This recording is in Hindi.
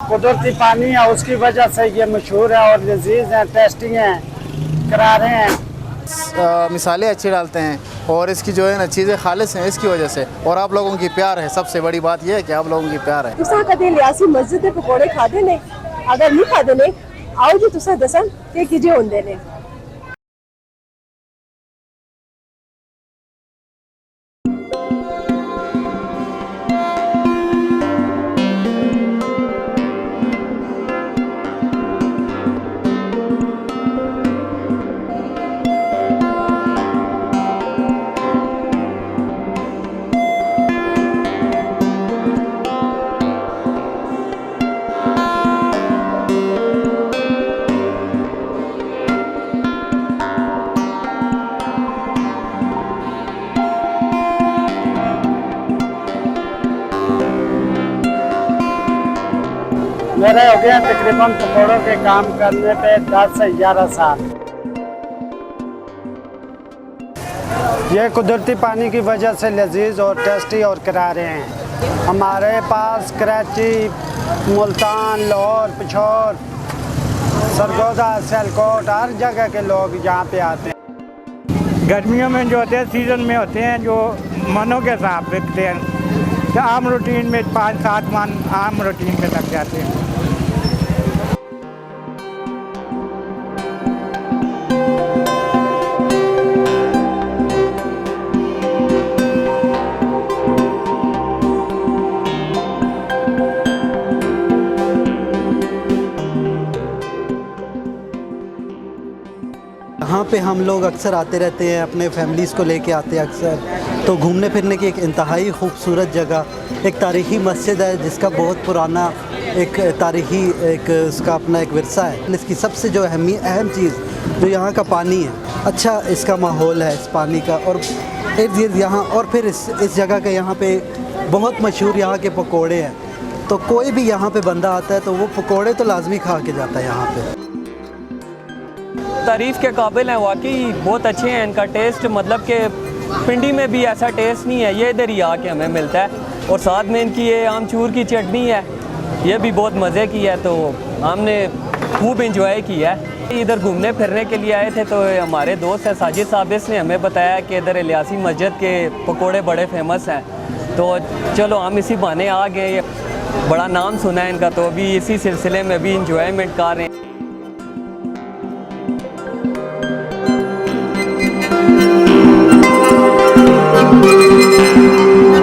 कुदरती पानी है, उसकी वजह से ये मशहूर है और लजीज है, टेस्टी हैं, करारे हैं। मिसालें अच्छी डालते हैं और इसकी जो है ना चीज़ें खालिश हैं इसकी वजह से, और आप लोगों की प्यार है। सबसे बड़ी बात यह है कि आप लोगों की प्यार है। तुसा कदे लियासी मस्जिद दे पकौड़े खादे ने? अगर नहीं खादे ने, आओ जी तुसा दसन के किजे होंदे ने। मेरे हो गए तकरीबन पकौड़ों के काम करने पे 10 से 11 साल। ये कुदरती पानी की वजह से लजीज और टेस्टी और करारे हैं। हमारे पास कराची, मुल्तान, लाहौर, पिशोर, सरगोदा, सियालकोट हर जगह के लोग यहाँ पे आते हैं। गर्मियों में जो होते हैं सीज़न में होते हैं जो मनों के हिसाब बिकते हैं, तो आम रूटीन में 5-7 मन आम रूटीन में लग जाते हैं। यहाँ पे हम लोग अक्सर आते रहते हैं, अपने फैमिलीज़ को लेके आते हैं अक्सर। तो घूमने फिरने की एक इंतहाई खूबसूरत जगह, एक तारीख़ी मस्जिद है जिसका बहुत पुराना एक तारीख़ी एक उसका अपना एक विरसा है। इसकी सबसे जो अहम चीज़ जो यहाँ का पानी है, अच्छा इसका माहौल है इस पानी का, और इर्द गिर्द यहाँ, और फिर इस जगह के यहाँ पे बहुत मशहूर यहाँ के पकोड़े हैं। तो कोई भी यहाँ पे बंदा आता है तो वो पकोड़े तो लाजमी खा के जाता है यहाँ पे। तारीफ़ के काबिल हैं, वाकई बहुत अच्छे हैं। इनका टेस्ट मतलब कि पिंडी में भी ऐसा टेस्ट नहीं है, ये इधर ही आके हमें मिलता है। और साथ में इनकी ये आमचूर की चटनी है, ये भी बहुत मज़े की है, तो हमने खूब इंजॉय किया है। इधर घूमने फिरने के लिए आए थे तो हमारे दोस्त है साजिद साहब, इसने हमें बताया कि इधर इलियासी मस्जिद के पकोड़े बड़े फेमस हैं, तो चलो हम इसी बहाने आ गए। बड़ा नाम सुना है इनका, तो अभी इसी सिलसिले में भी इंजॉयमेंट कर रहे हैं।